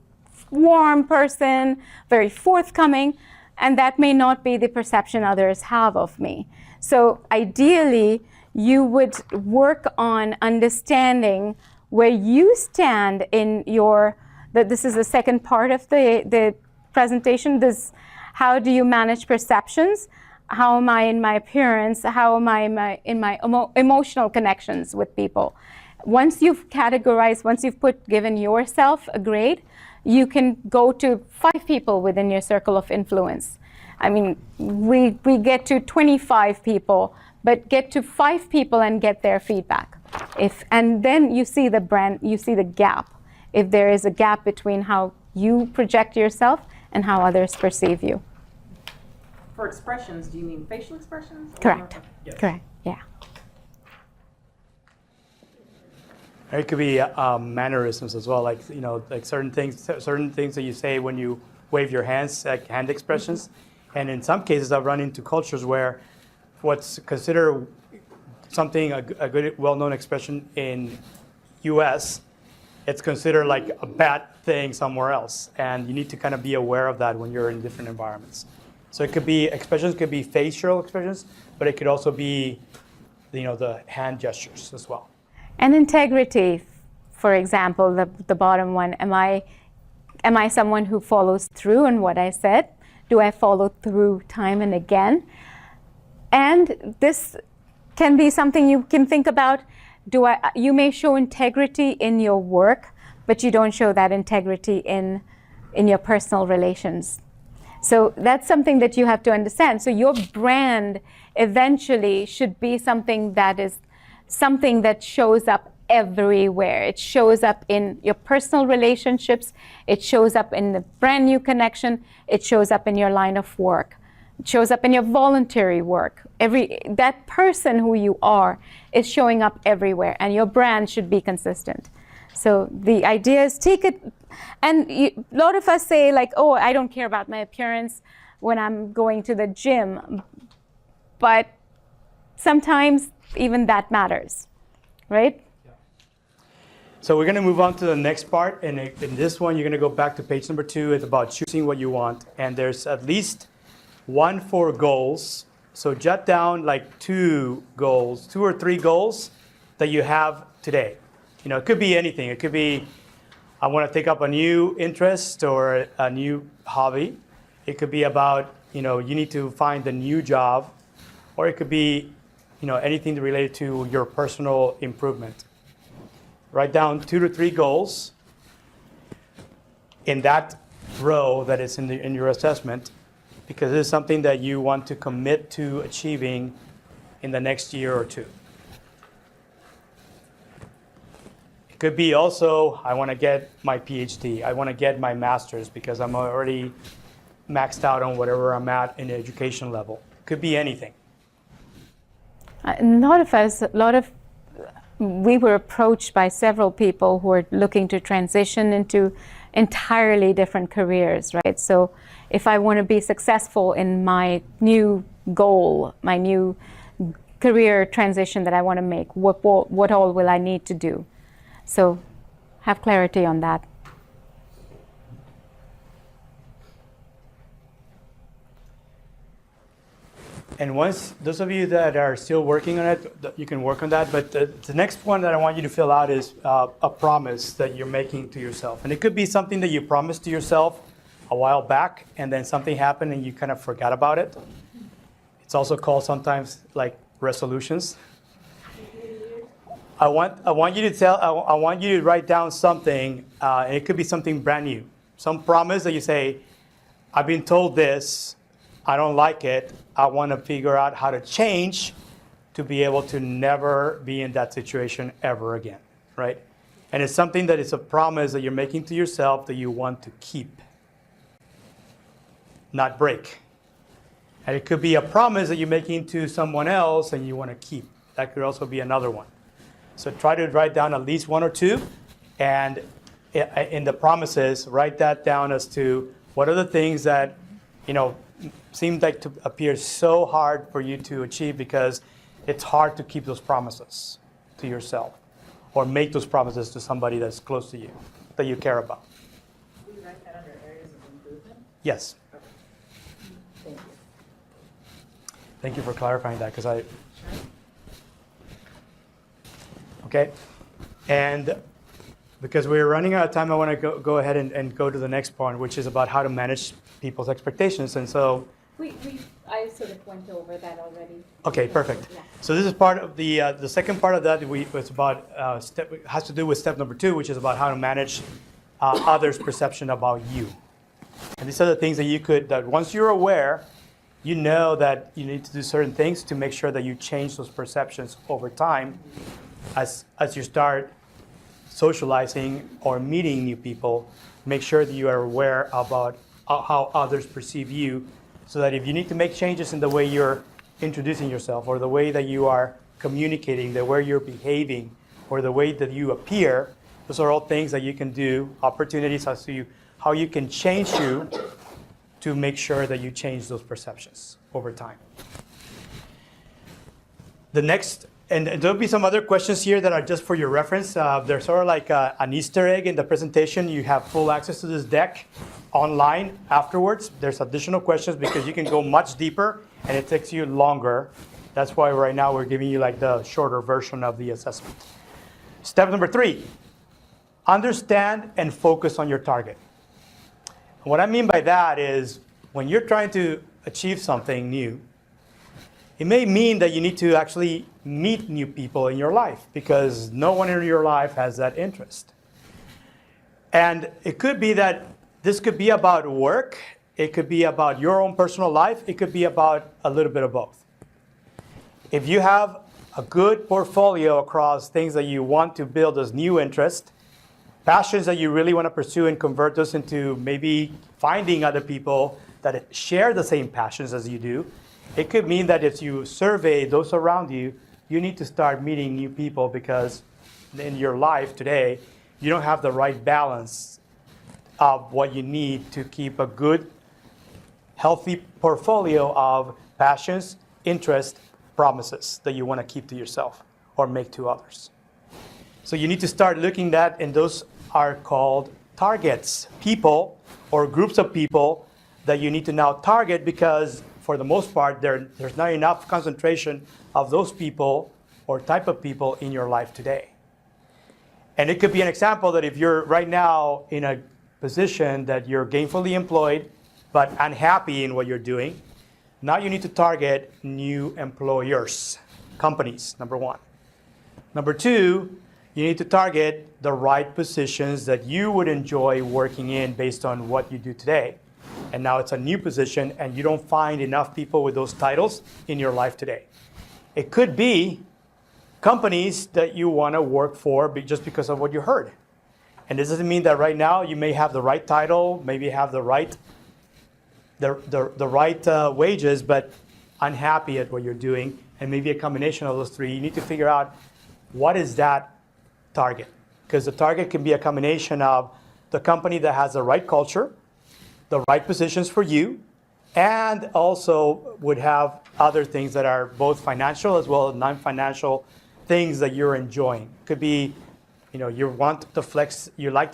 warm person, very forthcoming, and that may not be the perception others have of me. So ideally, you would work on understanding where you stand in your, this is the second part of the presentation, this, how do you manage perceptions? How am I in my appearance? How am I in my emotional connections with people? Once you've categorized, once you've given yourself a grade, you can go to 5 people within your circle of influence. I mean, we get to 25 people, but get to 5 people and get their feedback. And then you see the brand, you see the gap. If there is a gap between how you project yourself and how others perceive you. For expressions, do you mean facial expressions? Correct. Yes. Correct. Yeah. It could be mannerisms as well, like like certain things that you say when you wave your hands, like hand expressions. And in some cases, I've run into cultures where what's considered something a good, well-known expression in U.S., it's considered like a bad thing somewhere else, and you need to kind of be aware of that when you're in different environments. So it could be expressions, could be facial expressions, but it could also be, the hand gestures as well. And integrity, for example, the bottom one, am I someone who follows through on what I said? Do I follow through time and again? And this can be something you can think about. You may show integrity in your work, but you don't show that integrity in your personal relations. So that's something that you have to understand. So your brand eventually should be something that shows up everywhere. It shows up in your personal relationships. It shows up in the brand new connection. It shows up in your line of work. It shows up in your voluntary work. That person who you are is showing up everywhere, and your brand should be consistent. So the idea is take it, and a lot of us say like, oh, I don't care about my appearance when I'm going to the gym, but sometimes even that matters, right? So we're going to move on to the next part, and in this one, you're going to go back to page number 2. It's about choosing what you want, and there's at least 1 for goals. So jot down like 2 goals, 2 or 3 goals that you have today. It could be anything. It could be, I want to take up a new interest or a new hobby. It could be about, you need to find a new job, or it could be, anything related to your personal improvement. Write down 2 to 3 goals in that row that is in your assessment, because it is something that you want to commit to achieving in the next year or 2. It could be also, I want to get my PhD. I want to get my master's because I'm already maxed out on whatever I'm at in the education level. It could be anything. We were approached by several people who are looking to transition into entirely different careers, right? So if I want to be successful in my new goal, my new career transition that I want to make, what all will I need to do? So have clarity on that. And once, those of you that are still working on it, you can work on that. But the next one that I want you to fill out is a promise that you're making to yourself. And it could be something that you promised to yourself a while back, and then something happened and you kind of forgot about it. It's also called sometimes like resolutions. I want you to write down something, and it could be something brand new. Some promise that you say, I've been told this, I don't like it, I want to figure out how to change to be able to never be in that situation ever again, right? And it's something that is a promise that you're making to yourself that you want to keep, not break. And it could be a promise that you're making to someone else and you want to keep. That could also be another one. So try to write down at least 1 or 2, and in the promises, write that down as to what are the things that, seem like to appear so hard for you to achieve because it's hard to keep those promises to yourself or make those promises to somebody that's close to you, that you care about. We write that under areas of improvement? Yes. Thank you. Thank you for clarifying that because okay. And because we're running out of time, I want to go ahead and go to the next point, which is about how to manage people's expectations. And so, I sort of went over that already. okay, perfect. Yeah. So this is part of the second part of that. Was about has to do with step number 2, which is about how to manage others' perception about you. And these are the things that once you're aware, you know that you need to do certain things to make sure that you change those perceptions over time as you start socializing or meeting new people. Make sure that you are aware about how others perceive you, so that if you need to make changes in the way you're introducing yourself or the way that you are communicating, the way you're behaving, or the way that you appear, those are all things that you can do, opportunities as to how you can change you to make sure that you change those perceptions over time. The next, and there'll be some other questions here that are just for your reference. They're sort of like an Easter egg in the presentation. You have full access to this deck online afterwards. There's additional questions because you can go much deeper and it takes you longer. That's why right now we're giving you like the shorter version of the assessment. Step number 3, understand and focus on your target. What I mean by that is when you're trying to achieve something new, it may mean that you need to actually meet new people in your life because no one in your life has that interest. And it could be that this could be about work, it could be about your own personal life, it could be about a little bit of both. If you have a good portfolio across things that you want to build as new interest, passions that you really want to pursue and convert those into maybe finding other people that share the same passions as you do, it could mean that if you survey those around you, you need to start meeting new people because in your life today, you don't have the right balance of what you need to keep a good, healthy portfolio of passions, interests, promises that you want to keep to yourself or make to others. So you need to start looking at, and those are called targets, people or groups of people that you need to now target because for the most part, there's not enough concentration of those people or type of people in your life today. And it could be an example that if you're right now in a position that you're gainfully employed but unhappy in what you're doing, now you need to target new employers, companies, number 1. Number 2, you need to target the right positions that you would enjoy working in based on what you do today. And now it's a new position and you don't find enough people with those titles in your life today. It could be companies that you want to work for just because of what you heard. And this doesn't mean that right now you may have the right title, maybe have the right wages, but unhappy at what you're doing, and maybe a combination of those 3. You need to figure out what is that target. Because the target can be a combination of the company that has the right culture, the right positions for you, and also would have other things that are both financial as well as non-financial things that you're enjoying. Could be, you like the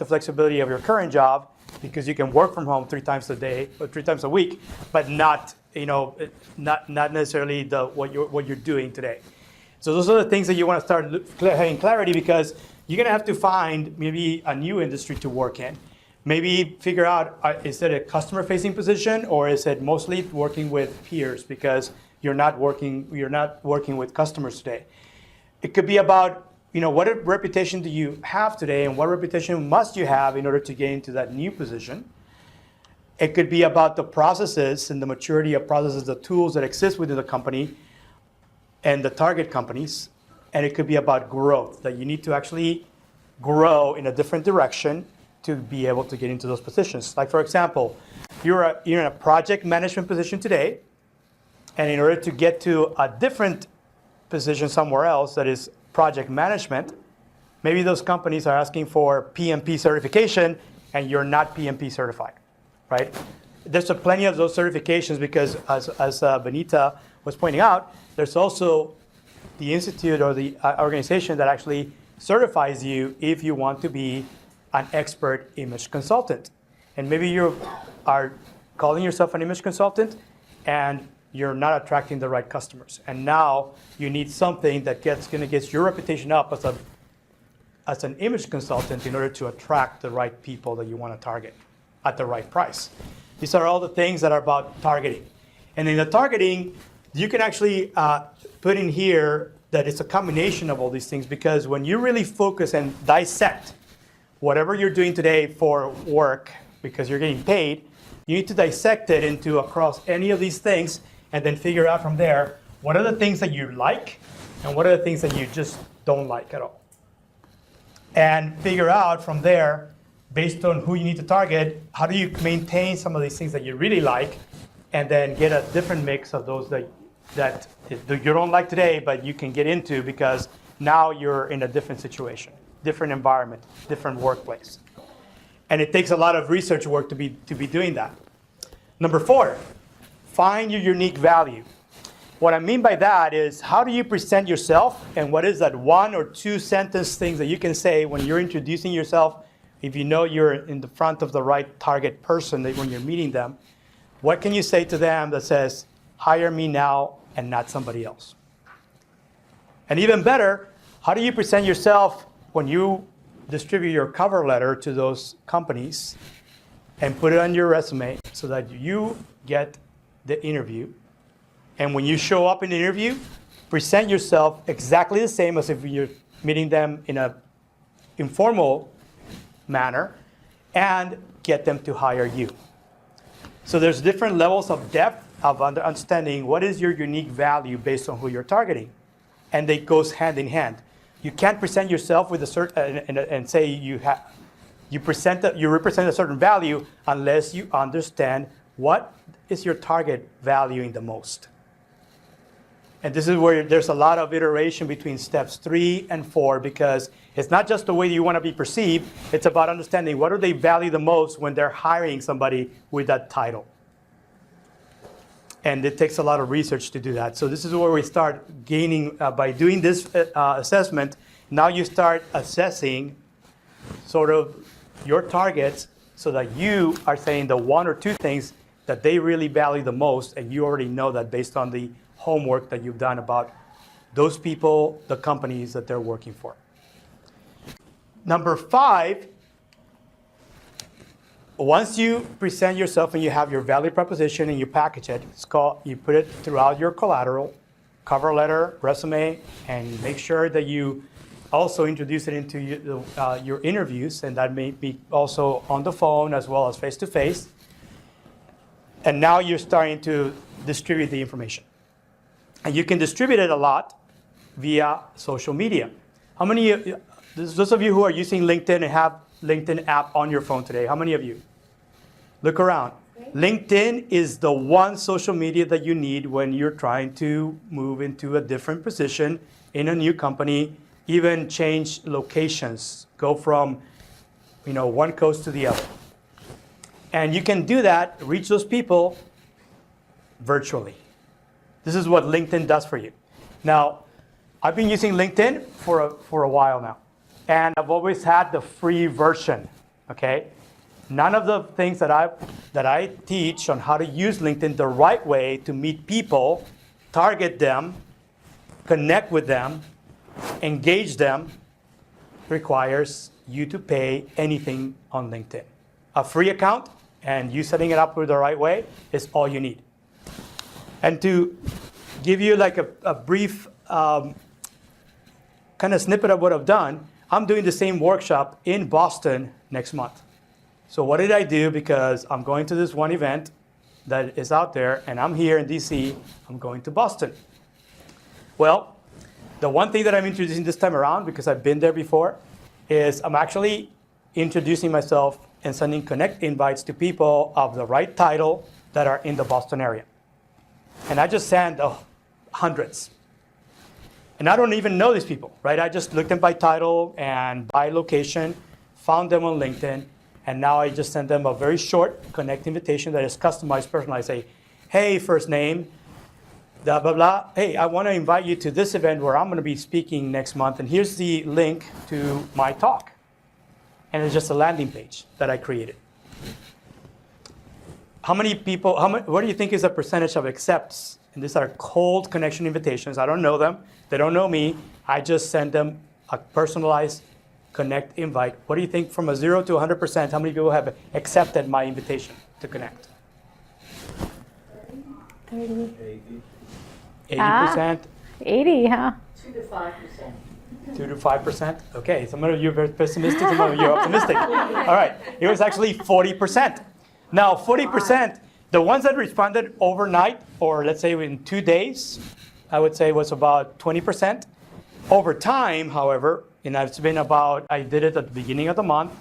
flexibility of your current job because you can work from home 3 times a day or 3 times a week, but not necessarily what you're doing today. So those are the things that you want to start having clarity because you're going to have to find maybe a new industry to work in. Maybe figure out, is it a customer-facing position or is it mostly working with peers because you're not working with customers today. It could be about, what reputation do you have today and what reputation must you have in order to get into that new position. It could be about the processes and the maturity of processes, the tools that exist within the company and the target companies. And it could be about growth, that you need to actually grow in a different direction to be able to get into those positions. Like, for example, you're in a project management position today, and in order to get to a different position somewhere else that is project management, Maybe those companies are asking for PMP certification and you're not PMP certified, right? There's plenty of those certifications because as Vinita was pointing out, there's also the institute or the organization that actually certifies you if you want to be an expert image consultant. And maybe you are calling yourself an image consultant and you're not attracting the right customers. And now you need something that gonna get your reputation up as an image consultant in order to attract the right people that you want to target at the right price. These are all the things that are about targeting. And in the targeting, you can actually put in here that it's a combination of all these things, because when you really focus and dissect whatever you're doing today for work, because you're getting paid, you need to dissect it into across any of these things and then figure out from there what are the things that you like and what are the things that you just don't like at all. And figure out from there, based on who you need to target, how do you maintain some of these things that you really like, and then get a different mix of those that you don't like today, but you can get into because now you're in a different situation, different environment, different workplace. And it takes a lot of research work to be doing that. Number 4, find your unique value. What I mean by that is, how do you present yourself, and what is that 1 or 2 sentence things that you can say when you're introducing yourself, if you know you're in the front of the right target person when you're meeting them. What can you say to them that says, hire me now and not somebody else? And even better, how do you present yourself when you distribute your cover letter to those companies and put it on your resume so that you get the interview? And when you show up in the interview, present yourself exactly the same as if you're meeting them in an informal manner and get them to hire you. So there's different levels of depth of understanding what is your unique value based on who you're targeting. And it goes hand in hand. You can't present yourself with a certain and say you represent a certain value unless you understand what is your target valuing the most. And this is where there's a lot of iteration between steps 3 and 4, because it's not just the way you want to be perceived, it's about understanding what do they value the most when they're hiring somebody with that title. And it takes a lot of research to do that. So this is where we start gaining, by doing this assessment, now you start assessing sort of your targets so that you are saying the 1 or 2 things that they really value the most, and you already know that based on the homework that you've done about those people, the companies that they're working for. Number 5, once you present yourself and you have your value proposition and you package it, you put it throughout your collateral, cover letter, resume, and make sure that you also introduce it into your interviews, and that may be also on the phone as well as face-to-face. And now you're starting to distribute the information. And you can distribute it a lot via social media. How many, those of you who are using LinkedIn and have LinkedIn app on your phone today, how many of you? Look around. LinkedIn is the one social media that you need when you're trying to move into a different position in a new company, even change locations, go from one coast to the other. And you can do that, reach those people virtually. This is what LinkedIn does for you. Now, I've been using LinkedIn for a while now, and I've always had the free version, okay? None of the things that I teach on how to use LinkedIn the right way to meet people, target them, connect with them, engage them, requires you to pay anything on LinkedIn. A free account and you setting it up the right way is all you need. And to give you like a brief kind of snippet of what I've done, I'm doing the same workshop in Boston next month. So what did I do? Because I'm going to this one event that is out there, and I'm here in DC, I'm going to Boston. Well, the one thing that I'm introducing this time around, because I've been there before, is I'm actually introducing myself and sending connect invites to people of the right title that are in the Boston area. And I just sent hundreds. And I don't even know these people, right? I just looked them by title and by location, found them on LinkedIn, and now I just send them a very short connect invitation that is customized, personalized. Say, hey, first name, blah, blah, blah. Hey, I want to invite you to this event where I'm going to be speaking next month, and here's the link to my talk. And it's just a landing page that I created. How many people, what do you think is the percentage of accepts? And these are cold connection invitations. I don't know them. They don't know me. I just send them a personalized connect invite. What do you think from a 0 to 100%, how many people have accepted my invitation to connect? 30. 80%? 80, huh? 2 to 5%. 2 to 5%? Okay, some of you are very pessimistic, some of you are optimistic. All right, it was actually 40%. Now, 40%, the ones that responded overnight, or let's say in 2 days, I would say was about 20%. Over time, however, and it's been about, I did it at the beginning of the month,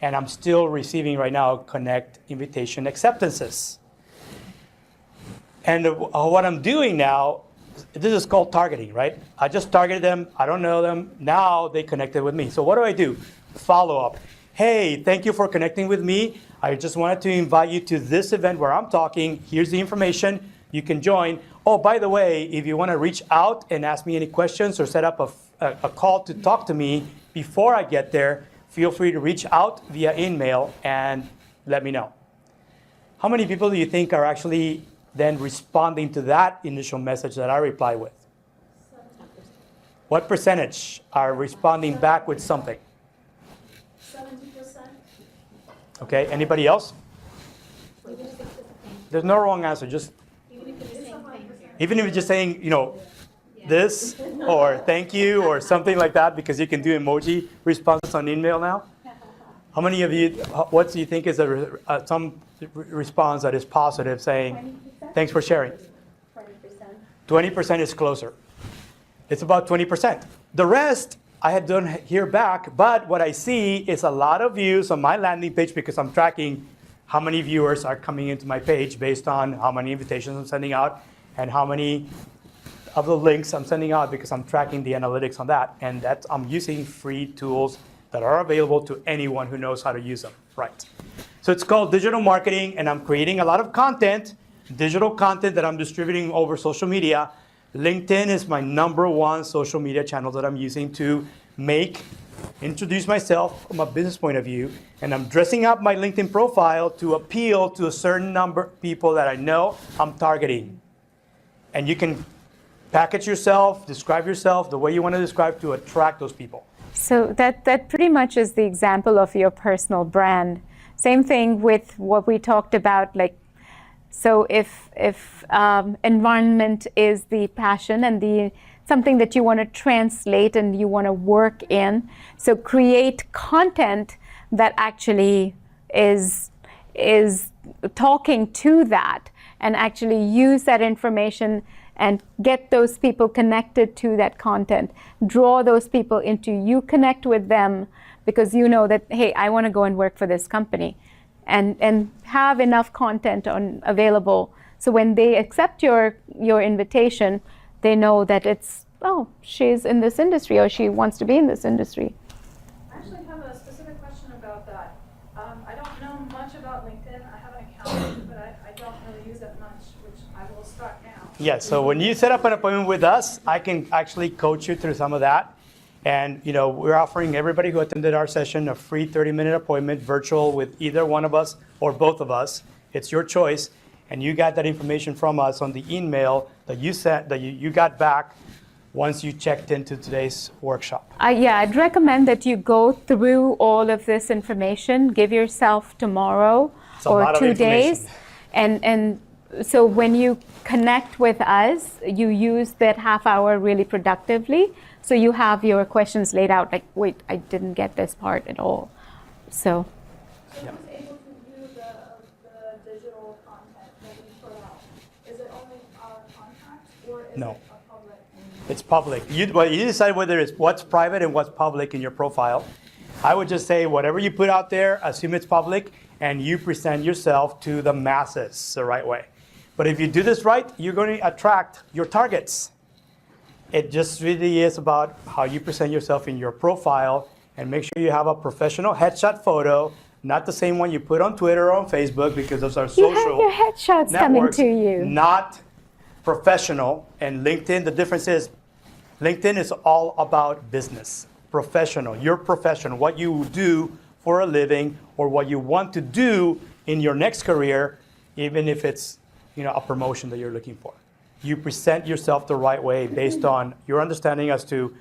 and I'm still receiving right now connect invitation acceptances. And what I'm doing now, this is called targeting, right? I just targeted them, I don't know them, now they connected with me. So what do? Follow up. Hey, thank you for connecting with me. I just wanted to invite you to this event where I'm talking. Here's the information, you can join. Oh, by the way, if you want to reach out and ask me any questions or set up a call to talk to me before I get there, feel free to reach out via email and let me know. How many people do you think are actually then responding to that initial message that I reply with? 70%. What percentage are responding back with something? 70%. Okay, anybody else? There's no wrong answer, just even if you're just saying, this or thank you or something like that, because you can do emoji responses on email now. How many of you, what do you think is some response that is positive saying, 20%? Thanks for sharing? 20%. 20% is closer. It's about 20%. The rest, I don't hear back, but what I see is a lot of views on my landing page because I'm tracking how many viewers are coming into my page based on how many invitations I'm sending out and how many of the links I'm sending out because I'm tracking the analytics on that. And I'm using free tools that are available to anyone who knows how to use them, right? So it's called digital marketing, and I'm creating a lot of content, digital content that I'm distributing over social media. LinkedIn is my #1 social media channel that I'm using to introduce myself from a business point of view, and I'm dressing up my LinkedIn profile to appeal to a certain number of people that I know I'm targeting. And you can package yourself, describe yourself the way you want to describe to attract those people. So that pretty much is the example of your personal brand. Same thing with what we talked about, so if environment is the passion and something that you want to translate and you want to work in, so create content that actually is talking to that, and actually use that information and get those people connected to that content. Draw those people into you, connect with them because you know that, hey, I want to go and work for this company. And have enough content available so when they accept your invitation, they know that it's, oh, she's in this industry or she wants to be in this industry. I actually have a specific question about that. I don't know much about LinkedIn. I have an account, but I don't really use it much, which I will start now. Yeah, so when you set up an appointment with us, I can actually coach you through some of that. And we're offering everybody who attended our session a free 30-minute appointment, virtual, with either one of us or both of us. It's your choice. And you got that information from us on the email that you sent, that you got back once you checked into today's workshop. I'd recommend that you go through all of this information, give yourself tomorrow or 2 days. And so when you connect with us, you use that half hour really productively. So you have your questions laid out, like, wait, I didn't get this part at all. So. So who's able to view the digital content that we put out? Is it only our contacts or is No. it a public? It's public. You decide whether it's what's private and what's public in your profile. I would just say whatever you put out there, assume it's public, and you present yourself to the masses the right way. But if you do this right, you're going to attract your targets. it just really is about how you present yourself in your profile, and make sure you have a professional headshot photo, not the same one you put on Twitter or on Facebook, because those are You have social your headshots coming networks, to you. not professional. And LinkedIn, the difference is LinkedIn is all about business, professional. You're professional. What you do for a living or what you want to do in your next career, even if it's a promotion that you're looking for. You present yourself the right way based on your understanding as to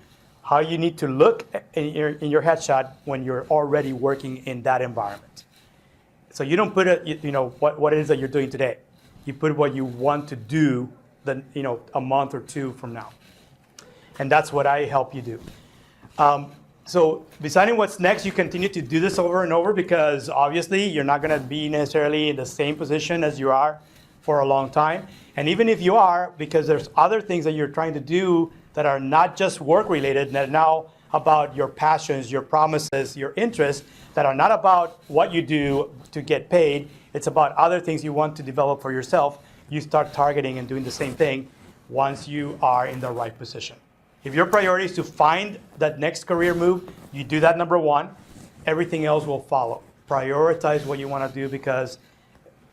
how you need to look in your headshot when you're already working in that environment. So you don't put what it is that you're doing today. You put what you want to do a month or two from now. And that's what I help you do. So deciding what's next, you continue to do this over and over, because obviously you're not going to be necessarily in the same position as you are for a long time. And even if you are, because there's other things that you're trying to do that are not just work related, that are now about your passions, your promises, your interests, that are not about what you do to get paid. It's about other things you want to develop for yourself. You start targeting and doing the same thing once you are in the right position. If your priority is to find that next career move, you do that number one. Everything else will follow. Prioritize what you want to do, because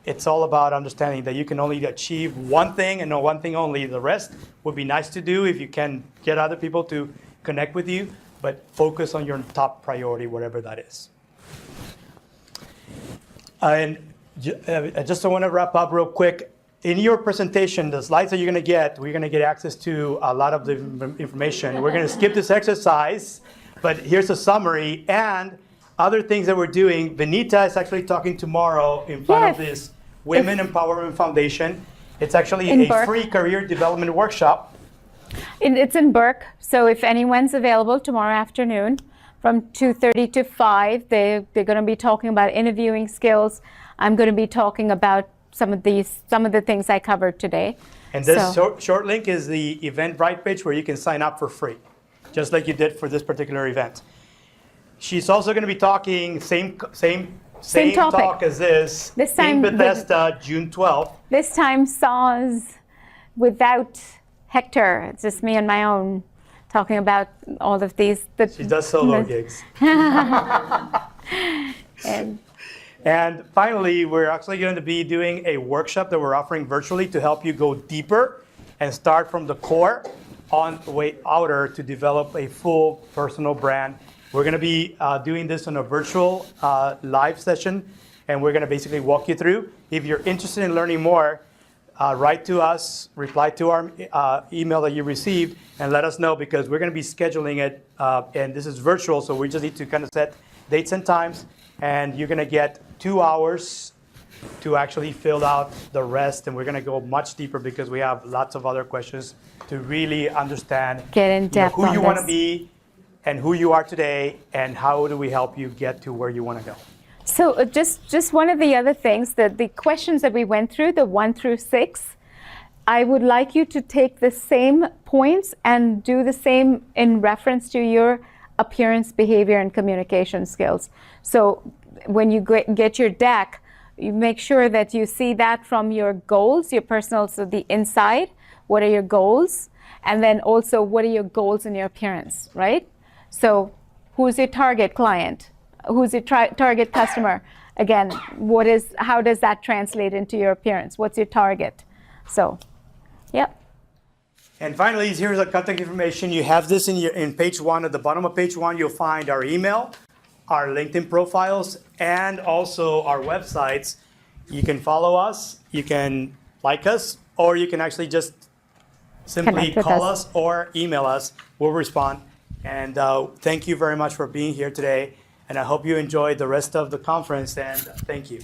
it's all about understanding that you can only achieve one thing and one thing only. The rest would be nice to do if you can get other people to connect with you, but focus on your top priority, whatever that is. And I just want to wrap up real quick. In your presentation, the slides that we're going to get access to a lot of the information. We're going to skip this exercise, but here's a summary and other things that we're doing. Vinita is actually talking tomorrow in front of this Women Empowerment Foundation. It's actually a free career development workshop. It's in Burke, so if anyone's available tomorrow afternoon from 2:30 to 5, they're going to be talking about interviewing skills. I'm going to be talking about some of the things I covered today. And this short link is the Eventbrite page where you can sign up for free, just like you did for this particular event. She's also going to be talking same talk as this time in Bethesda, June 12th. This time SAWS without Hector. It's just me on my own talking about all of these. She does solo gigs. And finally, we're actually going to be doing a workshop that we're offering virtually to help you go deeper and start from the core on the way outer to develop a full personal brand. We're going to be doing this on a virtual live session, and we're going to basically walk you through. If you're interested in learning more, write to us, reply to our email that you received, and let us know, because we're going to be scheduling it, and this is virtual, so we just need to kind of set dates and times, and you're going to get 2 hours to actually fill out the rest, and we're going to go much deeper because we have lots of other questions to really understand get in depth who you want to be and who you are today, and how do we help you get to where you want to go. So just one of the other things, that the questions that we went through, the 1 through 6, I would like you to take the same points and do the same in reference to your appearance, behavior, and communication skills. So when you get your deck, you make sure that you see that from your goals, your personal, so the inside, what are your goals? And then also, what are your goals in your appearance, right? So who's your target client? Who's your target customer? Again, how does that translate into your appearance? What's your target? So, yep. And finally, here's the contact information. You have this in page 1. At the bottom of page 1, you'll find our email, our LinkedIn profiles, and also our websites. You can follow us, you can like us, or you can actually just simply call us or email us. We'll respond. And thank you very much for being here today. And I hope you enjoyed the rest of the conference, and thank you.